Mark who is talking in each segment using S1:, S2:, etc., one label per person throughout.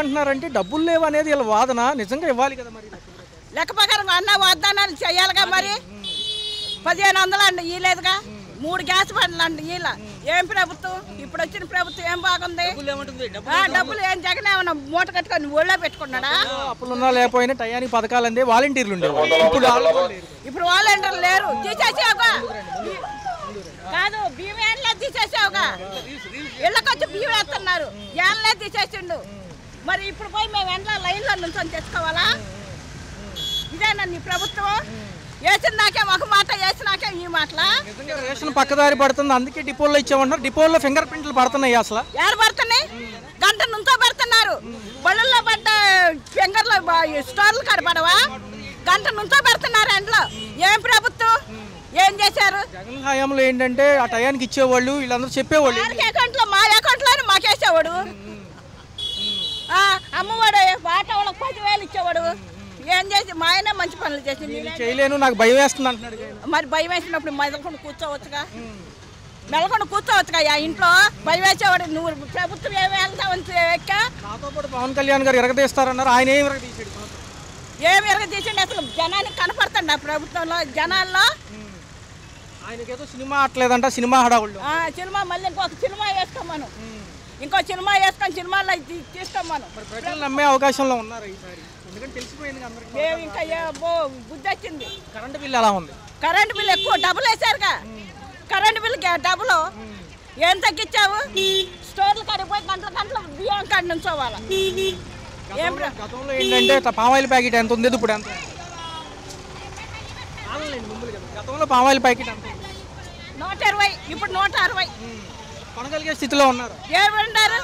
S1: ఏమంటున్నారంటే డబ్బులు లేవు అనేది వీళ్ళ వాదన. నిజంగా ఇవ్వాలి కదా మరి.
S2: లెక్క ప్రకారం అన్న వాగ్దానాలు చేయాలిగా మరి. 1500 అండి ఇవ్వలేదుగా. 3 గ్యాస్ బండ్లు అండి ఇలా. ఏం ప్రభుత్వం ఇప్పుడు వచ్చిన ప్రభుత్వం ఏం బాగుంది? డబ్బులు ఏం జగన్ ఏమన్నా మూట కట్టుకొని ఒళ్ళో పెట్టుకున్నాడా?
S1: అప్పులున్నా లేకపోయినా టయానికి పథకాలు అందే వాలంటీర్లు ఉండేవాళ్ళు.
S2: ఇప్పుడు వాలంటీర్లు లేరు. తీసేసావుగా కాదు బియ్యం ఏళ్ళే తీసేసావుగా. ఇళ్ళకొచ్చి బియ్యం వేస్తున్నారు. ఏళ్ళే తీసేసిండు. మరి ఇప్పుడు పోయి మేము ఎండ్ల లైన్లో నుంచొని తెచ్చుకోవాలా? ఇదేనా నీ ప్రభుత్వం? వేసినాకే ఒక మాట, వేసినాకే ఈ మాటలా?
S1: రేషన్ పక్కదారి పడుతుంది, అందుకే డిపోల్లో ఇచ్చామంటున్నారు. డిపోల్లో ఫింగర్ ప్రింట్లు పడుతున్నాయి. అసలు
S2: ఎవరు పడుతున్నాయి? గంట నుంచో పెడుతున్నారు. బళ్ళల్లో పడ్డ ఫింగర్లు స్టోర్లు కనపడవా? గంట నుంచో పెడుతున్నారు ఎండ్లో. ఏం ప్రభుత్వం? ఏం చేశారు?
S1: జగన్ హయాంలో ఏంటంటే ఆ టయానికి ఇచ్చేవాళ్ళు, వీళ్ళందరూ చెప్పేవాళ్ళు.
S2: అకౌంట్లో మా అకౌంట్లోనే మాకేసేవాడు. అమ్మవాడు వాట వాళ్ళకి 10,000 ఇచ్చేవాడు. ఏం చేసి మా ఆయన మంచి పనులు చేసి
S1: చేయలేను, నాకు భయం వేస్తుంది అంటున్నాడు.
S2: మరి భయం వేసినప్పుడు మెదలకుండా కూర్చోవచ్చుగా. మెదలకుండా కూర్చోవచ్చుగా. ఇంట్లో భయం వేసేవాడు. నువ్వు ప్రభుత్వం ఏమి వెళ్తావని ఎక్క.
S1: నాతో పాటు పవన్ కళ్యాణ్ గారు ఎరగదీస్తారన్నారు. ఆయన ఏమి ఎరగదీసాడు?
S2: ఏమి ఎరగదీసండి? అసలు జనానికి కనపడుతుంది ఆ ప్రభుత్వంలో. జనాల్లో
S1: ఆయనకేదో సినిమా ఆటలేదంట. సినిమా హడావుళ్ళు.
S2: సినిమా మళ్ళీ ఇంకొక సినిమా వేసుకోమను. ఇంకో సినిమా వేసుకొని సినిమాలో తీసుకోమను.
S1: ప్రజలు నమ్మే అవకాశంలో ఉన్నారు ఈసారి. ఎందుకంటే తెలిసిపోయింది అందరికీ.
S2: మేము ఇంకా బుద్ధి వచ్చింది.
S1: కరెంటు బిల్లు ఎలా ఉంది?
S2: కరెంటు బిల్లు ఎక్కువ డబ్బులు వేసారుగా. కరెంటు బిల్లు డబ్బులు ఏం తగ్గించావు? స్టోర్లు కడిగిపోయి గంటల బియ్యం కాడి నుంచోవాలా?
S1: గతంలో ఏంటంటే పామాయిల్ ప్యాకెట్ ఎంత ఉంది, ఇప్పుడు ఎంత? గతంలో పామాయిల్ ప్యాకెట్ ఎంత?
S2: 120, ఇప్పుడు 160.
S1: కొనగలిగే స్థితిలో ఉన్నారు.
S2: ఏమంటారు?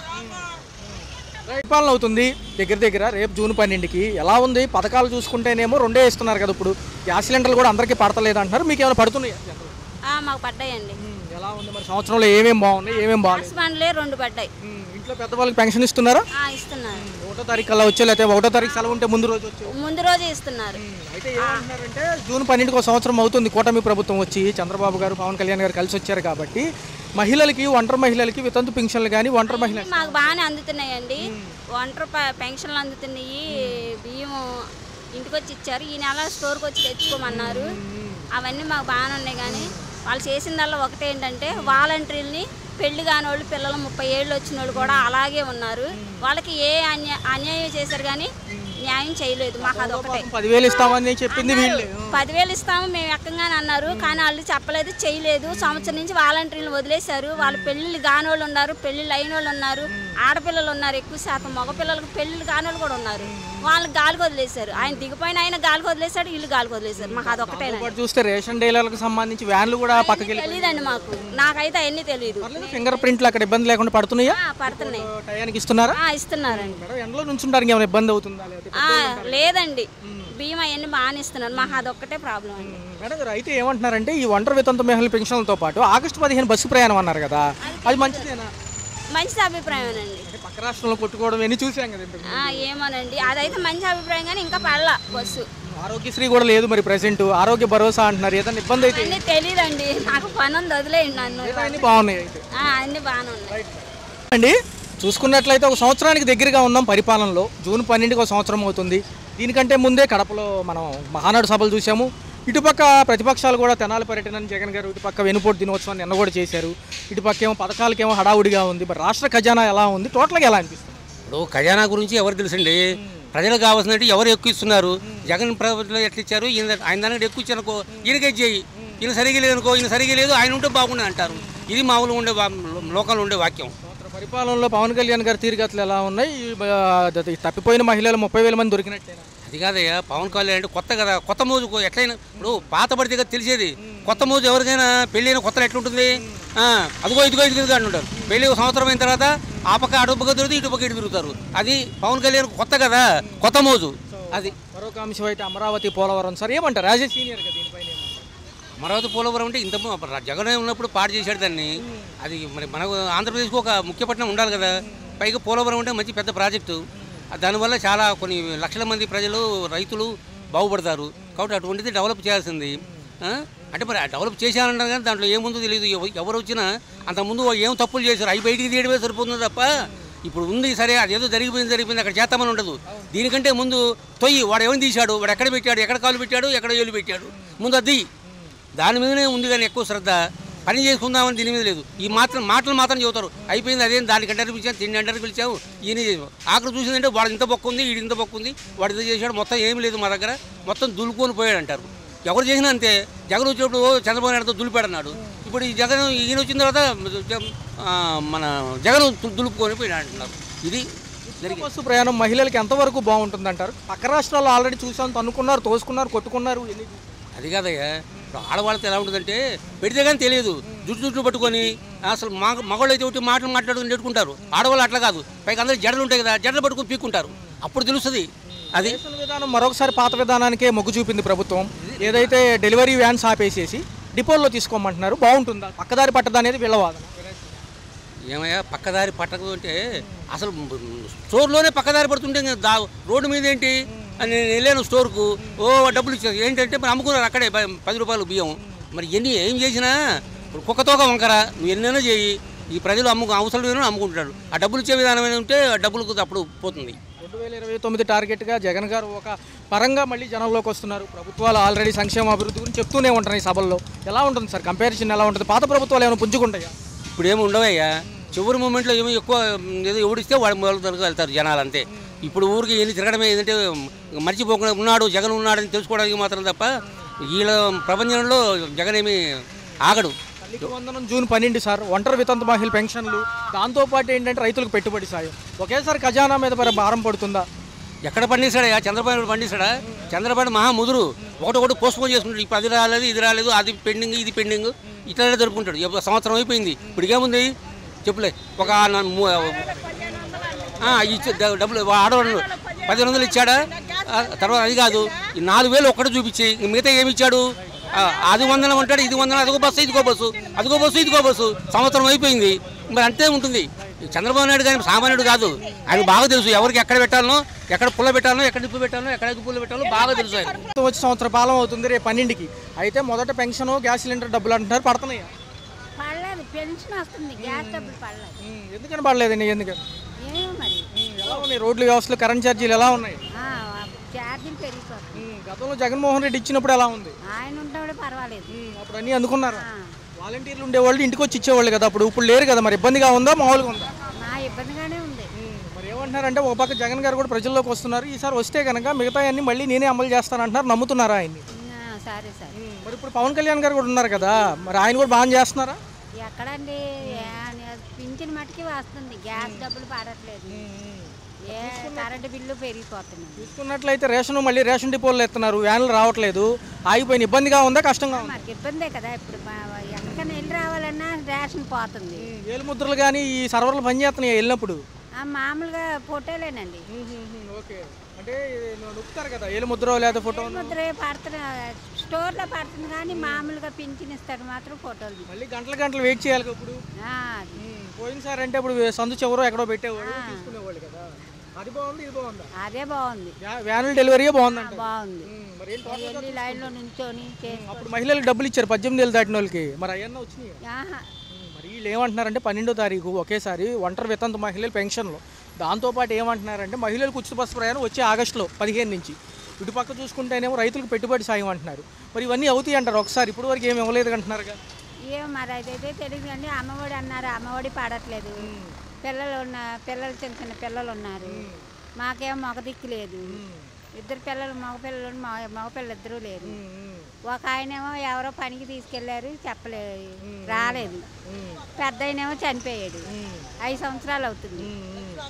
S1: పరిపాలన అవుతుంది దగ్గర రేపు జూన్ 12కి. ఎలా ఉంది? పథకాలు చూసుకుంటేనేమో 2 ఇస్తున్నారు కదా. ఇప్పుడు గ్యాస్ సిలిండర్లు కూడా అందరికీ పడతలేదు అంటున్నారు. మీకు ఏమైనా పడుతున్నాయి?
S3: మాకు పడ్డాయండి.
S1: ఎలా ఉంది మరి? సంవత్సరంలో ఏమేమి బాగున్నాయి, ఏమేమి బాగున్నాయి?
S3: 2 పడ్డాయి.
S1: ఇంట్లో పెద్దవాళ్ళకి పెన్షన్ ఇస్తున్నారా?
S3: ఇస్తున్నారు.
S1: 1వ తారీఖు అలా వచ్చే, లేకపోతే 1వ తారీఖు సెలవు ఉంటే ముందు రోజే
S3: ఇస్తున్నారు.
S1: అయితే ఏమంటున్నారంటే జూన్ 12కి 1 సంవత్సరం అవుతుంది కూటమి ప్రభుత్వం వచ్చి. చంద్రబాబు గారు, పవన్ కళ్యాణ్ గారు కలిసి వచ్చారు కాబట్టి మహిళలకి, ఒంటరి మహిళలకి వితంతు పెన్షన్లు కానీ, ఒంటరి మహిళలు
S3: మాకు బాగానే అందుతున్నాయండి. ఒంటరి పెన్షన్లు అందుతున్నాయి. బియ్యం ఇంటికి వచ్చి ఇచ్చారు. ఈ నెల స్టోర్కి వచ్చి తెచ్చుకోమన్నారు. అవన్నీ మాకు బాగానే ఉన్నాయి. కానీ వాళ్ళు చేసిందల్లా ఒకటేంటంటే వాలంటీర్ని పెళ్లి కాని వాళ్ళు, పిల్లలు 30 ఏళ్ళు వచ్చిన వాళ్ళు కూడా అలాగే ఉన్నారు. వాళ్ళకి ఏ అన్యాయం చేశారు కానీ న్యాయం చేయలేదు. మాకు అదొకటే.
S1: 10,000 ఇస్తామని చెప్పింది.
S3: 10,000 ఇస్తాము మేము ఎక్కంగానే అన్నారు. కానీ వాళ్ళు చెప్పలేదు, చేయలేదు. సంవత్సరం నుంచి వాలంటీర్లు వదిలేశారు. వాళ్ళు పెళ్ళిళ్ళు కాని వాళ్ళు ఉన్నారు, పెళ్ళిళ్ళు అయిన వాళ్ళు ఉన్నారు, ఆడపిల్లలు ఉన్నారు. ఎక్కువ శాతం మగపిల్లలకు పెళ్ళిళ్ళు కాని వాళ్ళు కూడా ఉన్నారు. వాళ్ళకి గాలికి వదిలేశారు. ఆయన దిగిపోయిన ఆయన గాలికి వదిలేశాడు, ఇల్లు గాలికి వదిలేశారు. మాకు అదొకటే.
S1: చూస్తే రేషన్ డీలర్లకు సంబంధించి వ్యాన్లు కూడా పక్కకి
S3: తెలియదండి మాకు. నాకైతే అవన్నీ తెలియదు.
S1: ఫింగర్ ప్రింట్లు అక్కడ ఇబ్బంది లేకుండా పడుతున్నాయా?
S3: పడుతున్నాయి.
S1: టయానికి ఇస్తున్నారా?
S3: ఇస్తున్నారండి.
S1: ఎండలో నుంచుంటారు, ఏమైనా ఇబ్బంది అవుతుందా?
S3: లేదండి, బియ్యం అవన్నీ బాగానే ఇస్తున్నారు. మాకు అదొక్కటే ప్రాబ్లం అండి.
S1: మేడం గారు అయితే ఏమంటున్నారంటే ఈ ఒంటరి వితంతు మహిళల పెన్షన్లతో పాటు ఆగస్టు 15 బస్సు ప్రయాణం అన్నారు కదా, అది మంచిదేనా?
S3: మంచి అభిప్రాయమేనండి.
S1: పక్క రాష్ట్రంలో కొట్టుకోవడం ఎన్ని చూసాం కదా.
S3: ఏమోనండి, అదైతే మంచి అభిప్రాయం. కానీ ఇంకా పడలా బస్సు.
S1: ఆరోగ్యశ్రీ కూడా లేదు మరి ప్రెసెంట్. ఆరోగ్య భరోసా అంటున్నారు. ఏదైనా ఇబ్బంది అయితే?
S3: అన్నీ తెలియదండి నాకు. పని ఉంది, వదిలేయండి నన్ను.
S1: అన్ని బాగున్నాయి అయితే?
S3: అన్ని బాగానే ఉన్నాయి
S1: అండి. చూసుకున్నట్లయితే 1 సంవత్సరానికి దగ్గరగా ఉన్నాం పరిపాలనలో. జూన్ 12కి 1 సంవత్సరం అవుతుంది. దీనికంటే ముందే కడపలో మనం మహానాడు సభలు చూసాము. ఇటుపక్క ప్రతిపక్షాలు కూడా తెనాలి పర్యటనని జగన్ గారు, ఇటుపక్క వెనుపోటు దినోత్సవాన్ని నిన్న కూడా చేశారు. ఇటుపక్కేమో పథకాలకేమో హడావుడిగా ఉంది. మరి రాష్ట్ర ఖజానా ఎలా ఉంది? టోటల్గా ఎలా అనిపిస్తుంది?
S4: ఇప్పుడు ఖజానా గురించి ఎవరు తెలుసండి? ప్రజలకు కావాల్సినట్టు ఎవరు ఎక్కువ ఇస్తున్నారు? జగన్ ప్రభుత్వం ఎట్లా ఇచ్చారు? ఆయన దానికి ఎక్కువ ఇచ్చారనుకో ఈయనకే చేయి, ఈయన సరిగా లేదనుకో ఈయన సరిగా లేదు, ఆయన ఉంటే బాగుండదు అంటారు. ఇది మామూలుగా ఉండే లోకల్ ఉండే వాక్యం.
S1: పరిపాలనలో పవన్ కళ్యాణ్ గారి తీరుగతులు ఎలా ఉన్నాయి? తప్పిపోయిన మహిళలు 30,000 మంది దొరికినట్టేనా?
S4: అది కాదయ్యా, పవన్ కళ్యాణ్ అంటే కొత్త కదా, కొత్త మోజు ఎట్లయినా. ఇప్పుడు పాత పడితే కదా తెలిసేది. కొత్త మోజు ఎవరికైనా పెళ్ళి అయిన కొత్తలో ఎట్లుంటుంది? అదిగో ఇదిగో అంటుంటారు. పెళ్ళి 1 సంవత్సరం అయిన తర్వాత ఆ పక్క అడుపుగా తిరుగుతూ ఇటు పక్క ఇటు తిరుగుతారు. అది పవన్ కళ్యాణ్ కొత్త కదా, కొత్త మోజు అది.
S1: మరొక అంశం అయితే అమరావతి, పోలవరం. సార్ ఏమంటారు యాజ్ ఏ సీనియర్ గా దీనిపైన?
S4: అమరావతి, పోలవరం అంటే ఇంత జగన్ ఉన్నప్పుడు పాడు చేశాడు దాన్ని. అది మరి మనకు ఆంధ్రప్రదేశ్కు ఒక ముఖ్యపట్నం ఉండాలి కదా. పైగా పోలవరం అంటే మంచి పెద్ద ప్రాజెక్టు. దానివల్ల చాలా కొన్ని లక్షల మంది ప్రజలు, రైతులు బాగుపడతారు. కాబట్టి అటువంటిది డెవలప్ చేయాల్సింది. అంటే మరి డెవలప్ చేశానంటారు కానీ దాంట్లో ఏముందో తెలియదు. ఎవరు వచ్చినా అంతకుముందు ఏం తప్పులు చేశారు అవి బయటికి తీయడమే సరిపోతుంది తప్ప ఇప్పుడు ఉంది సరే, అదేదో జరిగిపోయింది అక్కడ చేస్తామని ఉండదు. దీనికంటే ముందు తొయ్యి వాడు ఏమని తీశాడు, వాడు ఎక్కడ పెట్టాడు, ఎక్కడ కాలు పెట్టాడు, ఎక్కడ ఏలు పెట్టాడు, ముందు అది దాని మీదనే ఉంది. కానీ ఎక్కువ శ్రద్ధ పని చేసుకుందామని దీని మీద లేదు. ఈ మాటలు మాత్రం చెబుతారు. అయిపోయింది అదేం, దానికి గంటలు పిలిచాము, 3 గంటలు పిలిచాము, ఈయన చేసాము. ఆఖరి చూసిందంటే వాడు ఇంత బొక్క ఉంది, వీడి ఇంత బొక్క ఉంది, వాడు ఇంత చేశాడు, మొత్తం ఏమి లేదు మా దగ్గర, మొత్తం దులుకొని పోయాడు అంటారు. ఎవరు చేసినా అంతే. జగన్ వచ్చినప్పుడు చంద్రబాబు నాయుడుతో దులిపాడన్నాడు. ఇప్పుడు ఈ జగన్ ఈయన వచ్చిన తర్వాత మన జగన్ దులుపుకొని పోయినా అంటున్నారు. ఇది
S1: బస్సు ప్రయాణం మహిళలకి ఎంతవరకు బాగుంటుంది అంటారు? పక్క రాష్ట్రాల్లో ఆల్రెడీ చూసాను, తన్నుకున్నారు, తోసుకున్నారు, కొట్టుకున్నారు.
S4: అది కాదయ్యా, ఇప్పుడు ఆడవాళ్ళతో ఎలా ఉంటుందంటే పెడితే కానీ తెలియదు. జుట్టు పట్టుకొని అసలు మగవాళ్ళు అయితే ఒకటి మాట్లాడుకుని నెట్టుకుంటారు. ఆడవాళ్ళు అట్లా కాదు. పైకి అందరూ జడలు ఉంటాయి కదా, జడలు పట్టుకుని పీక్కుంటారు. అప్పుడు తెలుస్తుంది. అది
S1: విధానం మరొకసారి పాత విధానానికే మొగ్గు చూపింది ప్రభుత్వం. ఏదైతే డెలివరీ వ్యాన్స్ ఆపేసేసి డిపోల్లో తీసుకోమంటున్నారు, బాగుంటుందా? పక్కదారి పట్టదా అనేది వీళ్ళ వాదన.
S4: ఏమయ్యా పక్కదారి పట్టకు అంటే అసలు స్టోర్లోనే పక్కదారి పడుతుంటే రోడ్డు మీద ఏంటి అని నేను వెళ్ళాను స్టోర్కు. డబ్బులు ఇచ్చారు. ఏంటంటే మరి అమ్ముకున్నారు అక్కడే 10 రూపాయలు బియ్యం. మరి ఏం చేసినా కుక్కతోక వంకర, నువ్వు ఎన్నైనా చేయి, ఈ ప్రజలు అవసరం అమ్ముకుంటున్నాడు. ఆ డబ్బులు ఇచ్చే విధానం ఉంటే ఆ డబ్బులకు అప్పుడు పోతుంది.
S1: 2029 టార్గెట్గా జగన్ గారు ఒక పరంగా మళ్ళీ జనంలోకి వస్తున్నారు. ప్రభుత్వాలు ఆల్రెడీ సంక్షేమ అభివృద్ధి గురించి చెప్తూనే ఉంటారు ఈ సభల్లో. ఎలా ఉంటుంది సార్ కంపారిజన్? ఎలా ఉంటుంది? పాత ప్రభుత్వాలు ఏమైనా పుంజుకుంటాయా?
S4: ఇప్పుడు ఏమి ఉండవయ్యా. చివరి మూమెంట్లో ఏమో ఎక్కువ ఏదో ఎవడిస్తే వాడి మొదలు వెళ్తారు జనాలు అంతే. ఇప్పుడు ఊరికి వెళ్ళి తిరగడమే. ఏదంటే మర్చిపోకుండా ఉన్నాడు జగన్ ఉన్నాడని తెలుసుకోవడానికి మాత్రం తప్ప వీళ్ళ ప్రపంచంలో జగన్ ఏమి ఆగడు.
S1: తల్లికి వందనం జూన్ 12 సార్, ఒంటరి వితంతు మహిళ పెన్షన్లు, దాంతోపాటు ఏంటంటే రైతులకు పెట్టుబడి సాయం. ఒకేసారి ఖజానా మీద భారం పడుతుందా?
S4: ఎక్కడ పండిస్తాడా చంద్రబాబు? పండిస్తాడా? చంద్రబాబు మహా ముదురు. ఒకటి పోస్ట్పోన్ చేసుకుంటాడు. ఇప్పుడు అది రాలేదు, ఇది రాలేదు, అది పెండింగ్, ఇది పెండింగ్, ఇట్లా జరుపుకుంటాడు. సంవత్సరం అయిపోయింది. ఇప్పుడు ఏముంది చెప్పులే. ఒక డబ్బులు ఆడవాళ్ళు 1500 ఇచ్చాడా? తర్వాత అది కాదు, ఈ 4000 ఒక్కటే చూపించి మిగతా ఏమి ఇచ్చాడు? అది 100 అంటాడు, ఇది 100, అదిగో బస్సు, ఇదిగో బస్సు, అదిగో బస్సు, ఇదిగో బస్సు. సంవత్సరం అయిపోయింది. మరి అంతే ఉంటుంది. చంద్రబాబు నాయుడు కానీ సామాన్యుడు కాదు. ఆయన బాగా తెలుసు ఎవరికి ఎక్కడ పెట్టాలనో, ఎక్కడ పుల్ల పెట్టాలనో, ఎక్కడ నిప్పు పెట్టాలనో, ఎక్కడ పుల్ల పెట్టాలో బాగా తెలుసు. ఆయన
S1: వచ్చి సంవత్సర పాలన అవుతుంది రేపు 12కి. అయితే మొదట పెన్షన్, గ్యాస్ సిలిండర్ డబ్బులు అంటున్నారు, పడుతున్నాయా?
S3: పడలేదు, పెన్షన్ వస్తుంది, గ్యాస్ డబ్బులు పడలేదు.
S1: ఎందుకని పడలేదండి? ఎందుకని?
S3: ఏమో మరి.
S1: ఎలా ఉన్నాయి రోడ్లు వ్యవస్థలు, కరెంట్ ఛార్జీలు ఎలా ఉన్నాయి?
S3: ఛార్జీలు పెరిగిపోతుంది.
S1: గతంలో జగన్మోహన్ రెడ్డి ఇచ్చినప్పుడు ఎలా ఉంది?
S3: ఆయన ఉంటే పర్వాలేదు.
S1: అప్పుడు అన్నీ అందుకున్నారు. వాలంటీర్లు ఉండేవాళ్ళు, ఇంటికి వచ్చి ఇచ్చేవాళ్ళు కదా అప్పుడు. ఇప్పుడు లేరు కదా. మరి ఇబ్బందిగా ఉందా, మామూలుగా ఉందా?
S3: ఇబ్బందిగానే ఉంది.
S1: మరి ఏమంటున్నారంటే ఒక పక్క జగన్ గారు కూడా ప్రజల్లోకి వస్తున్నారు. ఈసారి వస్తే కనుక మిగతా అన్ని మళ్ళీ నేనే అమలు చేస్తానంటున్నారు. నమ్ముతున్నారా ఆయన్ని?
S3: సరే సరే.
S1: మరి ఇప్పుడు పవన్ కళ్యాణ్ గారు కూడా ఉన్నారు కదా, మరి ఆయన కూడా బాగా చేస్తున్నారా?
S3: ఎక్కడండి, పింఛన్ మట్టుకి వస్తుంది, గ్యాస్ డబ్బులు పడట్లేదు, కరెంటు బిల్లు పెరిగిపోతుంది.
S1: చూసుకున్నట్లయితే మళ్ళీ రేషన్ డిపోలు ఎత్తున్నారు, వ్యాన్లు రావట్లేదు, ఆగిపోయిన. ఇబ్బందిగా ఉందా, కష్టంగా ఉందా?
S3: మనకి ఇబ్బందే కదా. ఇప్పుడు ఎక్కడికైనా వెళ్ళి రావాలన్నా రేషన్ పోతుంది.
S1: వేలు ముద్రలు కానీ ఈ సర్వర్లు పనిచేస్తున్నాయి వెళ్ళినప్పుడు?
S3: మామూలుగా ఫోటోలేనండి.
S1: ఓకే, అంటే నొక్కుతారు కదా ఏలు ముద్ర లేదా ఫోటో?
S3: ముద్ర పడుతున్నా స్టోర్లో పడుతుంది కానీ మామూలుగా పింఛన్ ఇస్తాడు మాత్రం ఫోటోలు.
S1: మళ్ళీ గంటలు వెయిట్ చేయాలి. ఇప్పుడు పోయినసారి అంటే ఇప్పుడు సందు చివరో ఎక్కడో పెట్టేవాళ్ళు, తీసుకునేవాళ్ళు కదా. అది బాగుంది, ఇది బాగుందా?
S3: అదే బాగుంది.
S1: వ్యానుల డెలివరీ బాగుందంట.
S3: బాగుంది. వెళ్ళి లైన్లో నిల్చొని
S1: అప్పుడు మహిళలకు డబ్బులు ఇచ్చారు 18 ఏళ్ళు దాటిన వాళ్ళకి. మరి అవన్నీ వచ్చినాయి. మరి వీళ్ళు ఏమంటున్నారంటే 12వ తారీఖు ఒకేసారి ఒంటరి వితంతు మహిళల పెన్షన్లు, దాంతోపాటు ఏమంటున్నారంటే మహిళలకు ఉచిత బస్సు ప్రయాణం వచ్చే ఆగస్టులో 15 నుంచి. ఇటుపక్క చూసుకుంటేనేమో రైతులకు పెట్టుబడి సాయం అంటున్నారు. మరి ఇవన్నీ అవుతాయి అంటారు ఒకసారి. ఇప్పుడు వరకు ఏమి ఇవ్వలేదు అంటున్నారుగా.
S3: ఏమో మరి అదైతే తెలియదు కానీ అమ్మఒడి అన్నారు, అమ్మఒడి పడట్లేదు. పిల్లలు చిన్న పిల్లలు ఉన్నారు, మాకేమో మగ దిక్కు లేదు. 2 పిల్లలు మగపిల్లలు 2 లేరు. ఒక ఆయనేమో ఎవరో పనికి తీసుకెళ్లారు, చెప్పలేదు, రాలేదు. పెద్ద ఆయనేమో చనిపోయాడు, 5 సంవత్సరాలు అవుతుంది.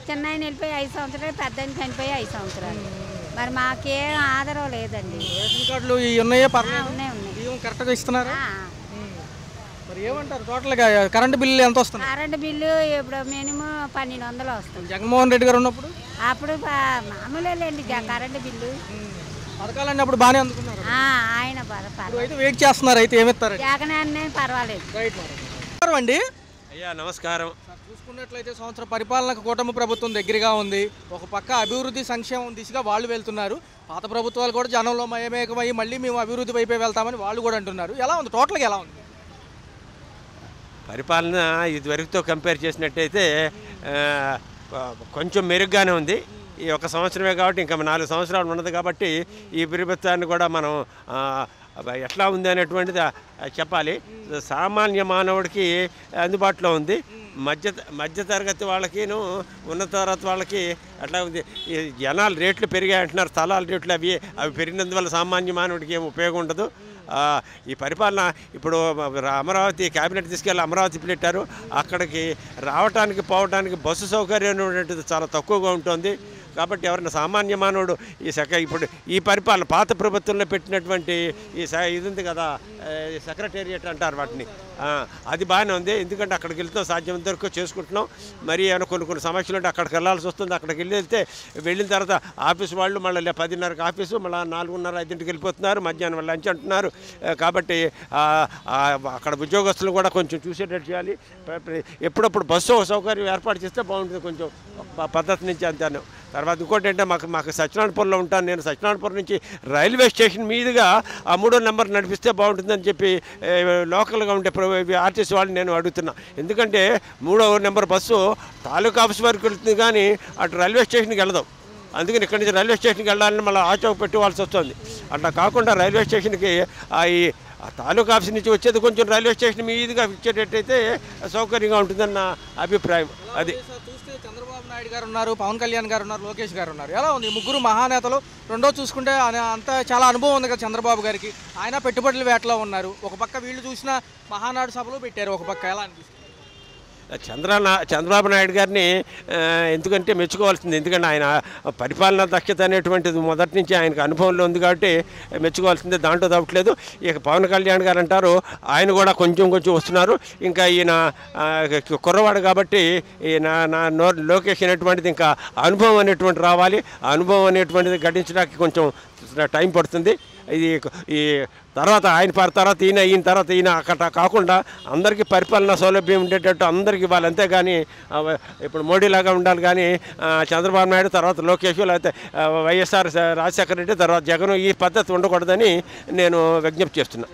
S3: చిన్న ఆయన వెళ్ళిపోయి 5 సంవత్సరాలు, పెద్ద ఆయన చనిపోయి 5 సంవత్సరాలు. మరి మాకేం ఆధారం లేదండి.
S1: రేషన్ కార్డులు ఉన్నాయా?
S3: ఉన్నాయి.
S1: కరెక్ట్గా ఇస్తున్నారా? మరి ఏమంటారు టోటల్గా కరెంటు బిల్లు ఎంత వస్తుంది?
S3: కరెంటు బిల్లు ఇప్పుడు మినిమం 1200 వస్తుంది.
S1: జగన్మోహన్ రెడ్డి గారు ఉన్నప్పుడు
S3: అప్పుడు మామూలేండి కరెంటు బిల్లు.
S1: పథకాలన్నీ అప్పుడు బాగానే అందుకున్నారు.
S3: ఆయన
S1: అయితే వెయిట్ చేస్తున్నారు. అయితే ఏమిస్తారు?
S3: జగన్ అన్నీ పర్వాలేదు.
S1: అండి
S5: అయ్యా నమస్కారం.
S1: చూసుకున్నట్లయితే సంవత్సర పరిపాలనకు కూటమి ప్రభుత్వం దగ్గరగా ఉంది. ఒక పక్క అభివృద్ధి సంక్షేమం దిశగా వాళ్ళు వెళ్తున్నారు. పాత ప్రభుత్వాలు కూడా జనంలో మయమేకమై మళ్ళీ మేము అభివృద్ధి వైపే వెళ్తామని వాళ్ళు కూడా అంటున్నారు. ఎలా ఉంది టోటల్గా? ఎలా ఉంది
S5: పరిపాలన ఇదివరకుతో కంపేర్ చేసినట్టయితే కొంచెం మెరుగ్గానే ఉంది. ఈ 1 సంవత్సరమే కాబట్టి ఇంకా 4 సంవత్సరాలు ఉన్నది కాబట్టి ఈ ప్రభుత్వాన్ని కూడా మనం ఎట్లా ఉంది అనేటువంటిది చెప్పాలి. సామాన్య మానవుడికి అందుబాటులో ఉంది. మధ్యతరగతి వాళ్ళకిను ఉన్నత తరగతి వాళ్ళకి అట్లా ఉంది. ఈ జనాలు రేట్లు పెరిగాయి అంటున్నారు, స్థలాల రేట్లు అవి పెరిగినందువల్ల సామాన్య మానవుడికి ఏం ఉపయోగం ఉండదు. ఈ పరిపాలన ఇప్పుడు అమరావతి క్యాబినెట్ తీసుకెళ్ళి అమరావతి పెట్టారు. అక్కడికి రావటానికి పోవటానికి బస్సు సౌకర్యం అనేటువంటిది చాలా తక్కువగా ఉంటుంది. కాబట్టి ఎవరైనా సామాన్య మానవుడు ఇప్పుడు ఈ పరిపాలన పాత ప్రభుత్వంలో పెట్టినటువంటి ఇది ఉంది కదా, సెక్రటేరియట్ అంటారు వాటిని, అది బాగానే ఉంది. ఎందుకంటే అక్కడికి వెళ్తే సాధ్యమైనంత వరకు చేసుకుంటున్నాం. మరి ఏమైనా కొన్ని సమస్యలు ఉంటే అక్కడికి వెళ్ళాల్సి వస్తుంది. అక్కడికి వెళ్ళిన తర్వాత ఆఫీస్ వాళ్ళు మళ్ళీ 10:30కి ఆఫీసు, మళ్ళీ 4:30-5కి వెళ్ళిపోతున్నారు. మధ్యాహ్నం లంచ్ అంటున్నారు. కాబట్టి అక్కడ ఉద్యోగస్తులు కూడా కొంచెం చూసేటట్టు చేయాలి. ఎప్పుడప్పుడు బస్సు సౌకర్యం ఏర్పాటు చేస్తే బాగుంటుంది, కొంచెం పద్ధతి నుంచి అంతాను. తర్వాత ఇంకోటి అంటే మాకు సత్యనారాయణపురంలో ఉంటాను నేను. సత్యనారాయణపురం నుంచి రైల్వే స్టేషన్ మీదుగా ఆ 3వ నెంబర్ నడిపిస్తే బాగుంటుందని చెప్పి లోకల్గా ఉండే ఆర్టీసీ వాళ్ళు నేను అడుగుతున్నా. ఎందుకంటే 3వ నెంబర్ బస్సు తాలూకా ఆఫీస్ వరకు వెళ్తుంది కానీ అటు రైల్వే స్టేషన్కి వెళ్దాం. అందుకని ఇక్కడి నుంచి రైల్వే స్టేషన్కి వెళ్ళాలని మళ్ళీ ఆచోకు పెట్టుకోవాల్సి వస్తుంది. అట్లా కాకుండా రైల్వే స్టేషన్కి ఈ తాలూకా ఆఫీస్ నుంచి వచ్చేది కొంచెం రైల్వే స్టేషన్ మీదుగా ఇచ్చేటట్టయితే సౌకర్యంగా ఉంటుందన్న అభిప్రాయం. అది
S1: చూస్తే చంద్రబాబు నాయుడు గారు ఉన్నారు, పవన్ కళ్యాణ్ గారు ఉన్నారు, లోకేష్ గారు ఉన్నారు. ఎలా ఉంది ముగ్గురు మహానేతలు? రెండో చూసుకుంటే అంతా చాలా అనుభవం ఉంది కదా చంద్రబాబు గారికి. ఆయన పెట్టుబడుల వేటలో ఉన్నారు. ఒక పక్క వీళ్ళు చూసిన మహానాడు సభలో పెట్టారు, ఒక పక్క ఎలా అనిపిస్తుంది?
S5: చంద్రబాబు నాయుడు గారిని ఎందుకంటే మెచ్చుకోవాల్సింది. ఎందుకంటే ఆయన పరిపాలనా దక్షత అనేటువంటిది మొదటి నుంచి ఆయనకు అనుభవంలో ఉంది కాబట్టి మెచ్చుకోవాల్సిందే, దాంట్లో తప్పట్లేదు. ఇక పవన్ కళ్యాణ్ గారు అంటారు, ఆయన కూడా కొంచెం వస్తున్నారు. ఇంకా ఈయన కుర్రవాడు కాబట్టి లోకేష్ అనేటువంటిది ఇంకా అనుభవం అనేటువంటి రావాలి. అనుభవం అనేటువంటిది గడించడానికి కొంచెం టైం పడుతుంది. ఈ తర్వాత ఈయన తర్వాత ఈయన అక్కడ కాకుండా అందరికీ పరిపాలనా సౌలభ్యం ఉండేటట్టు అందరికీ ఇవ్వాలి. అంతేగాని ఇప్పుడు మోడీలాగా ఉండాలి. కానీ చంద్రబాబు నాయుడు తర్వాత లోకేష్, లేకపోతే వైఎస్ఆర్ రాజశేఖర రెడ్డి తర్వాత జగన్, ఈ పద్ధతి ఉండకూడదని నేను విజ్ఞప్తి చేస్తున్నా.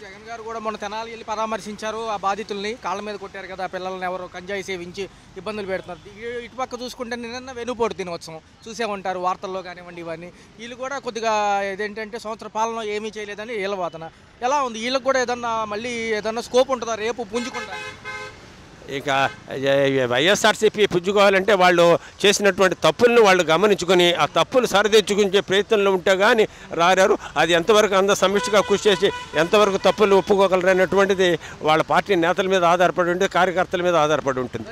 S1: జగన్ గారు కూడా మొన్న తెనాలి వెళ్ళి పరామర్శించారు. ఆ బాధితుల్ని కాళ్ళ మీద కొట్టారు కదా, పిల్లల్ని ఎవరో కంజాయి సేవించి ఇబ్బందులు పెడుతున్నారు. ఇటుపక్క చూసుకుంటే నిన్న వెనుపోటు దినోత్సవం చూసే ఉంటారు వార్తల్లో కానివ్వండి. ఇవన్నీ వీళ్ళు కూడా కొద్దిగా ఏదేంటంటే సంవత్సర పాలన ఏమీ చేయలేదని వీళ్ళ వాదన. ఎలా ఉంది? వీళ్ళకి కూడా మళ్ళీ ఏదన్నా స్కోప్ ఉంటుందా రేపు పుంజుకుంటారు?
S5: ఇక వైఎస్ఆర్సీపీ పుంజుకోవాలంటే వాళ్ళు చేసినటువంటి తప్పులను వాళ్ళు గమనించుకొని ఆ తప్పును సరిదిద్దుకునే ప్రయత్నంలో ఉంటే కానీ రారు. అది ఎంతవరకు సమిష్టిగా కృషి చేసి ఎంతవరకు తప్పులు ఒప్పుకోగలరు అనేటువంటిది వాళ్ళ పార్టీ నేతల మీద ఆధారపడి ఉంటుంది, కార్యకర్తల మీద ఆధారపడి ఉంటుంది.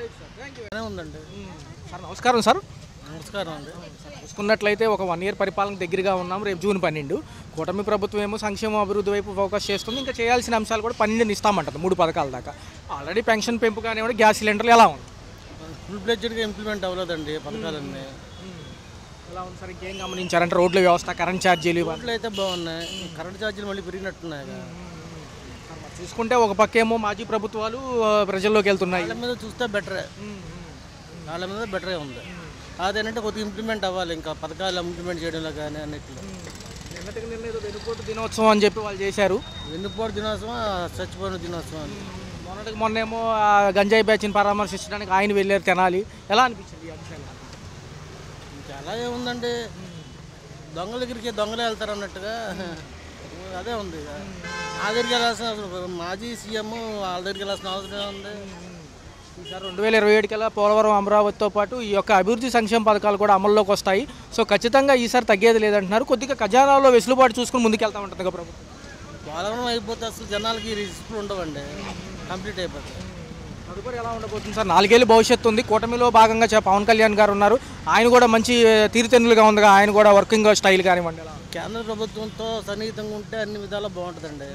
S1: ఉందండి సార్. నమస్కారం సార్.
S6: నమస్కారం అండి.
S1: చూసుకున్నట్లయితే ఒక 1 ఇయర్ పరిపాలన దగ్గరగా ఉన్నాం. రేపు జూన్ 12 కూటమి ప్రభుత్వం ఏమో సంక్షేమ అభివృద్ధి వైపు ఫోకస్ చేస్తుంది. ఇంకా చేయాల్సిన అంశాలు కూడా 12 ఇస్తామంటుంది, 3 పథకాల దాకా. ఆల్రెడీ పెన్షన్ పెంపు కానివ్వండి, గ్యాస్ సిలిండర్లు ఎలా ఉంది?
S6: ఫుల్ ఫ్లెడ్జ్డ్గా ఇంప్లిమెంట్ అవ్వలేదండి పథకాలన్నీ.
S1: ఎలా ఉంది సార్? ఇంకేం గమనించారంటే రోడ్ల వ్యవస్థ, కరెంట్ ఛార్జీలు
S6: రోడ్లు అయితే బాగున్నాయి, కరెంట్ ఛార్జీలు మళ్ళీ పెరిగినట్టున్నాయి.
S1: చూసుకుంటే ఒక పక్కేమో మాజీ ప్రభుత్వాలు ప్రజల్లోకి వెళ్తున్నాయి.
S6: వాళ్ళ మీద చూస్తే బెటరే, వాళ్ళ మీద బెటరే ఉంది. అదేంటంటే కొద్దిగా ఇంప్లిమెంట్ అవ్వాలి, ఇంకా పథకాలు ఇంప్లిమెంట్ చేయడంలో కానీ అన్నిట్లో.
S1: వెనుపోటు దినోత్సవం అని చెప్పి వాళ్ళు చేశారు.
S6: వెన్నుపోటు దినోత్సవం, చచ్చిపోయిన దినోత్సవం అని.
S1: మొన్నేమో గంజాయి బ్యాచ్ని పరామర్శించడానికి ఆయన వెళ్ళారు తెనాలి. ఎలా అనిపించింది ఈ అంశాలు?
S6: ఇంకా అలా ఏముందండి, దొంగల దగ్గరికి దొంగలే వెళ్తారు అన్నట్టుగా అదే ఉంది. ఆ దగ్గరికి వెళ్ళాల్సిన మాజీ సీఎం వాళ్ళ దగ్గరికి వెళ్ళాల్సిన అవసరం ఉంది.
S1: ఈసారి 2027 కల్లా పోలవరం, అమరావతితో పాటు ఈ యొక్క అభివృద్ధి సంక్షేమ పథకాలు కూడా అమల్లోకి వస్తాయి. సో ఖచ్చితంగా ఈసారి తగ్గేది లేదంటున్నారు. కొద్దిగా ఖజానాలో వెసులుబాటు చూసుకుని ముందుకెళ్తా ఉంటుంది కదా ప్రభుత్వం.
S6: పోలవరం అయిపోతే అసలు జనాలకి రిస్కులు ఉండవండి, కంప్లీట్ అయిపోతాయి.
S1: తదుపరి ఎలా ఉండబోతుంది సార్? 4 ఏళ్ళు భవిష్యత్తు ఉంది. కూటమిలో భాగంగా పవన్ కళ్యాణ్ గారు ఉన్నారు. ఆయన కూడా మంచి తీరుతెన్నులుగా ఉంది. ఆయన కూడా వర్కింగ్ స్టైల్ కానివ్వండి.
S6: కేంద్ర ప్రభుత్వంతో సన్నిహితంగా ఉంటే అన్ని విధాలా బాగుంటుందండి.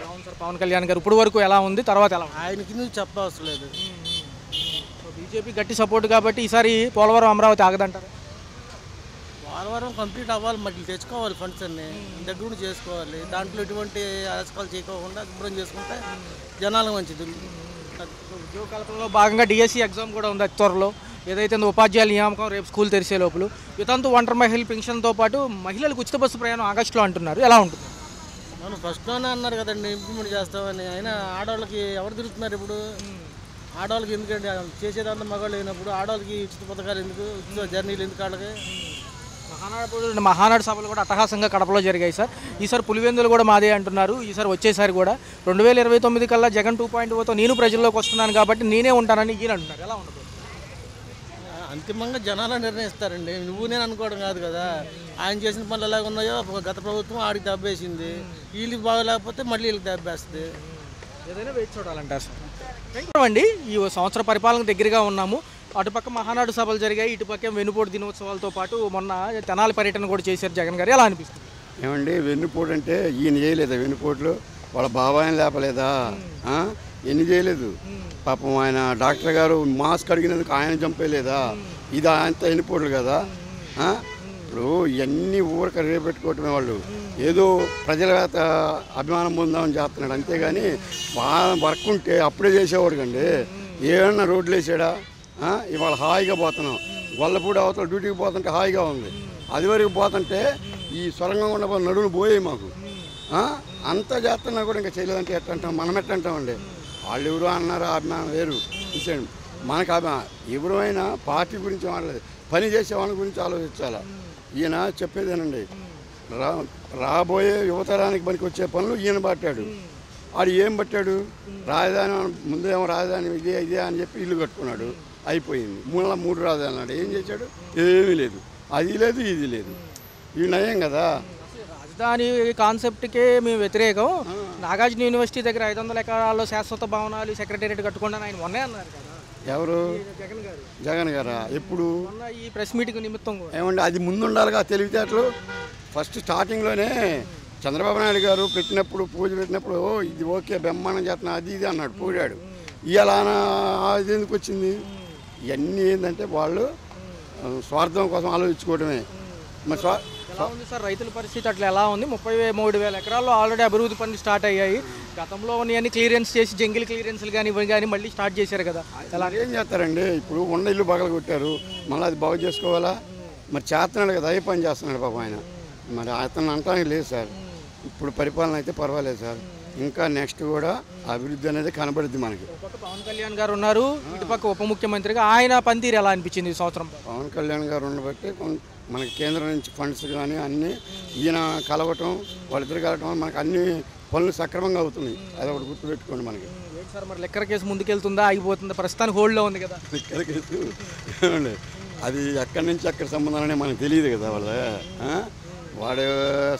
S1: అవును సార్. పవన్ కళ్యాణ్ గారు ఇప్పుడు వరకు ఎలా ఉంది, తర్వాత ఎలా ఉంది?
S6: ఆయనకి నువ్వు చెప్పవసరం లేదు.
S1: బీజేపీ గట్టి సపోర్ట్ కాబట్టి ఈసారి పోలవరం, అమరావతి ఆగదంటారు.
S6: పోలవరం కంప్లీట్ అవ్వాలి, మళ్ళీ తెచ్చుకోవాలి, ఫండ్స్ అన్ని దగ్గర నుండి చేసుకోవాలి. దాంట్లో ఎటువంటి అరాచకాలు చేయకోకుండా శుభ్రం చేసుకుంటే జనాలకు మంచిది.
S1: ఉద్యోగ కల్పనలో భాగంగా డిఎస్సి ఎగ్జామ్ కూడా ఉంది త్వరలో. ఏదైతే ఉపాధ్యాయుల నియామకం రేపు స్కూల్ తెరిసే లోపల వితంతు ఒంటరి మహిళ పెన్షన్తో పాటు మహిళలకు ఉచిత బస్సు ప్రయాణం ఆగస్టులో అంటున్నారు. ఎలా ఉంటుంది?
S6: మనం ఫస్ట్లోనే అన్నారు కదండి ఇంప్లిమెంట్ చేస్తామని. అయినా ఆడవాళ్ళకి ఎవరు తిరుగుతున్నారు ఇప్పుడు? ఆడవాళ్ళకి ఎందుకండి చేసేదంతా మగవాళ్ళు అయినప్పుడు ఆడవాళ్ళకి ఉచిత పథకాలు ఎందుకు, ఉచిత జర్నీలు ఎందుకు వాళ్ళకి?
S1: మహానాడు సభలు కూడా అట్టహాసంగా కడపలో జరిగాయి సార్. ఈసారి పులివెందులు కూడా మాదే అంటున్నారు. ఈసారి వచ్చేసారి కూడా 2029 కల్లా జగన్ 2.0తో నేను ప్రజల్లోకి వస్తున్నాను కాబట్టి నేనే ఉంటానని ఈయన అంటున్నారు. ఎలా ఉండదు?
S6: అంతిమంగా జనాలు నిర్ణయిస్తారండి, నువ్వు నేను అనుకోవడం కాదు కదా. ఆయన చేసిన పనులు ఎలాగ ఉన్నాయో గత ప్రభుత్వం ఆడికి దెబ్బేసింది, వీళ్ళకి బాగలేకపోతే మళ్ళీ వీళ్ళకి దెబ్బేస్తుంది.
S1: ఏదైనా వేచి చూడాలంటారు సార్. అండి ఈ సంవత్సర పరిపాలన దగ్గరగా ఉన్నాము. అటుపక్క మహానాడు సభలు జరిగాయి, ఇటుపక్క వెన్నుపోటు దినోత్సవాలతో పాటు మొన్న తెనాలి పర్యటన కూడా చేశారు జగన్ గారు. ఎలా అనిపిస్తుంది?
S7: ఏమండి వెన్నుపోటు అంటే ఈయన చేయలేదా వెన్నుపోట్లు? వాళ్ళ బాబాయని లేపలేదా? ఎన్ని చేయలేదు పాపం. ఆయన డాక్టర్ గారు మాస్క్ అడిగినందుకు ఆయన చంపేయలేదా? ఇది ఆయనతో వెన్నుపోట్లు కదా. ఇప్పుడు ఇవన్నీ ఊరక రేపెట్టుకోవటమే. వాళ్ళు ఏదో ప్రజల అభిమానం పొందామని చేస్తున్నాడు అంతేగాని బాగా వర్క్ ఉంటే అప్పుడే చేసేవాడు కండి. ఏమన్నా రోడ్లు వేసాడా? ఇవాళ హాయిగా పోతున్నాం. గొల్లపూడి అవతల డ్యూటీకి పోతుంటే హాయిగా ఉంది. అది వరకు పోతుంటే ఈ సొరంగం ఉన్న నడువులు పోయాయి మాకు. అంతా చేస్తున్నా కూడా ఇంకా చేయలేదంటే ఎట్టంటాం? మనం ఎట్టంటామండి? వాళ్ళు ఎవరు అన్నారు, అభిమానం వేరు చూసాడు. మనకు ఎవరు అయినా పార్టీ గురించి మాట్లాడలేదు, పని చేసే వాళ్ళ గురించి ఆలోచించాలా. ఈయన చెప్పేదేనండి, రాబోయే యువతరానికి పనికి వచ్చే పనులు ఈయన పట్టాడు. ఆడు ఏం పట్టాడు? రాజధాని ముందేమో రాజధాని ఇదే అని చెప్పి ఇల్లు కట్టుకున్నాడు, అయిపోయింది. 3 రాజధాని అన్నాడు. ఏం చేశాడు? ఏమీ లేదు. అది లేదు, ఇది లేదు. ఈ నయం కదా.
S1: రాజధాని కాన్సెప్ట్కే మేము వ్యతిరేకం. నాగార్జున యూనివర్సిటీ దగ్గర 500 ఎకరాల్లో శాశ్వత భవనాలు సెక్రటేరియట్ కట్టుకోండి ఆయన మొన్నే అన్నారు కదా.
S7: ఎవరు? జగన్ గారా? ఎప్పుడు?
S1: ఈ ప్రెస్ మీటింగ్ నిమిత్తం
S7: ఏమండి అది ముందు ఉండాలిగా తెలివితేటలు. ఫస్ట్ స్టార్టింగ్లోనే చంద్రబాబు నాయుడు గారు పెట్టినప్పుడు పూజ పెట్టినప్పుడు ఇది ఓకే బ్రహ్మాండం చేస్తున్నా అది ఇది అన్నాడు, పూడాడు. ఇవాళ అది ఎందుకు వచ్చింది? ఇవన్నీ ఏంటంటే వాళ్ళు స్వార్థం కోసం ఆలోచించుకోవడమే. మరి
S1: ఎలా ఉంది సార్ రైతుల పరిస్థితి? అట్లా ఎలా ఉంది? 33,000 ఎకరాల్లో ఆల్రెడీ అభివృద్ధి పనులు స్టార్ట్ అయ్యాయి. గతంలో ఉన్నవన్నీ క్లియరెన్స్ చేసి జంగిల్ క్లియరెన్స్లు కానీ ఇవి కానీ మళ్ళీ స్టార్ట్ చేశారు కదా.
S7: ఎలా ఏం చేస్తారండి? ఇప్పుడు ఉన్న ఇల్లు పగల కొట్టారు, మళ్ళీ అది బాగు చేసుకోవాలా? మరి చేస్తున్నాడు కదా, అయ్యే పని చేస్తున్నాడు పాపం ఆయన. మరి అతను అంటానికి లేదు సార్. ఇప్పుడు పరిపాలన అయితే పర్వాలేదు సార్. ఇంకా నెక్స్ట్ కూడా అభివృద్ధి అనేది కనబడుద్ది మనకి.
S1: పవన్ కళ్యాణ్ గారు ఉన్నారు, ఇటుపక్క ఉప ముఖ్యమంత్రిగా ఆయన పనితీరు ఎలా అనిపించింది ఈ సంవత్సరం?
S7: పవన్ కళ్యాణ్ గారు ఉండబట్టి మనకి కేంద్రం నుంచి ఫండ్స్ కానీ అన్నీ ఈయన కలవటం, వాళ్ళిద్దరు కలవటం, మనకు అన్ని పనులు సక్రమంగా అవుతున్నాయి. అది ఒకటి గుర్తుపెట్టుకోండి మనకి.
S1: సార్ మరి లెక్కర్ కేసు ముందుకెళ్తుందా, ఆగిపోతుందా? ప్రస్తుతానికి హోల్డ్లో ఉంది కదా
S7: లెక్కర్ కేసు. అది ఎక్కడి నుంచి ఎక్కడి సంబంధాలనే మనకు తెలియదు కదా. వాడు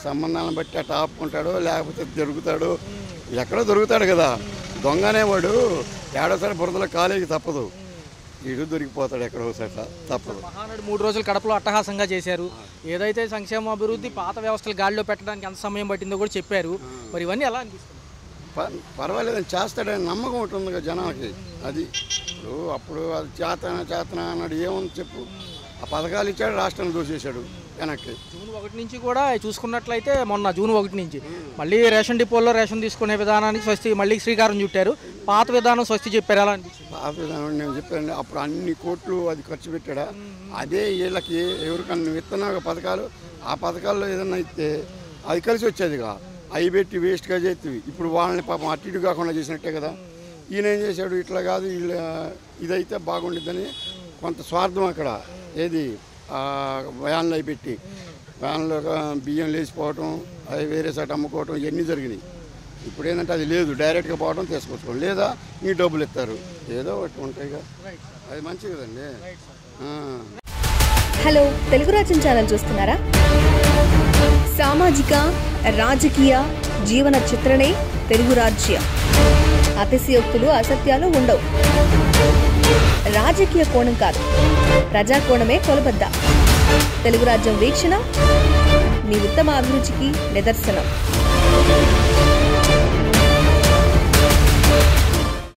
S7: సంబంధాలను బట్టి అట్లా ఆపుకుంటాడో లేకపోతే దొరుకుతాడో, ఎక్కడో దొరుకుతాడు కదా. దొంగనే వాడు ఏడోసారి బురదలో కాలేజీ తప్పదు, వీడు దొరికిపోతాడు ఎక్కడోసారి తప్పదు.
S1: మహానాడు 3 రోజులు కడపలో అట్టహాసంగా చేశారు. ఏదైతే సంక్షేమ అభివృద్ధి పాత వ్యవస్థలు గాడిలో పెట్టడానికి ఎంత సమయం పట్టిందో కూడా చెప్పారు. మరి ఇవన్నీ ఎలా అనిపిస్తుంది?
S7: పర్వాలేదని చేస్తాడని నమ్మకం ఒకటి ఉంది కదా జనాలకి. అది ఇప్పుడు అప్పుడు అది చేతనా అన్నాడు, ఏముంది చెప్పు. ఆ పథకాలు ఇచ్చాడు, రాష్ట్రాన్ని దోచేశాడు వెనక్కి.
S1: జూన్ 1 నుంచి కూడా చూసుకున్నట్లయితే మొన్న జూన్ 1 నుంచి మళ్ళీ రేషన్ డిపోల్లో రేషన్ తీసుకునే విధానానికి స్వస్తి మళ్ళీ శ్రీకారం చుట్టారు. పాత విధానం స్వస్తి చెప్పారు. ఎలా అనిపించింది?
S7: పాత విధానం నేను చెప్పాను, అప్పుడు అన్ని కోట్లు అది ఖర్చు పెట్టాడా. అదే వీళ్ళకి ఎవరికన్నా విత్తనాలు పథకాలు, ఆ పథకాల్లో ఏదన్నా ఇస్తే అది కలిసి వచ్చేదిగా. అవి పెట్టి వేస్ట్గా చేస్తుంది. ఇప్పుడు వాళ్ళని పాపం అటు ఇటు కాకుండా చేసినట్టే కదా. ఈయన ఏం చేశాడు? ఇట్లా కాదు, ఇదైతే బాగుండిద్దని కొంత స్వార్థం అక్కడ. ఏది వ్యాన్లు అవి పెట్టి వ్యాన్లో బియ్యం లేచిపోవటం, అవి వేరే సైట్ అమ్ముకోవటం, ఇవన్నీ జరిగినాయి. ఇప్పుడు ఏంటంటే అది లేదు, డైరెక్ట్గా పోవడం తీసుకొచ్చుకోవడం, లేదా మీ డబ్బులు ఇస్తారు, ఏదో ఒకటి ఉంటాయిగా. అది మంచిది కదండి.
S8: హలో, తెలుగు రాజ్యం ఛానల్ చూస్తున్నారా? సామాజిక రాజకీయ జీవన చిత్రణే తెలుగు రాజ్యం. అతిశయోక్తులు అసత్యాలు ఉండవు. రాజకీయ కోణం కాదు, ప్రజాకోణమే కొలబద్ద. తెలుగు రాజ్యం వీక్షణ మీ ఉత్తమ అభిరుచికి నిదర్శనం.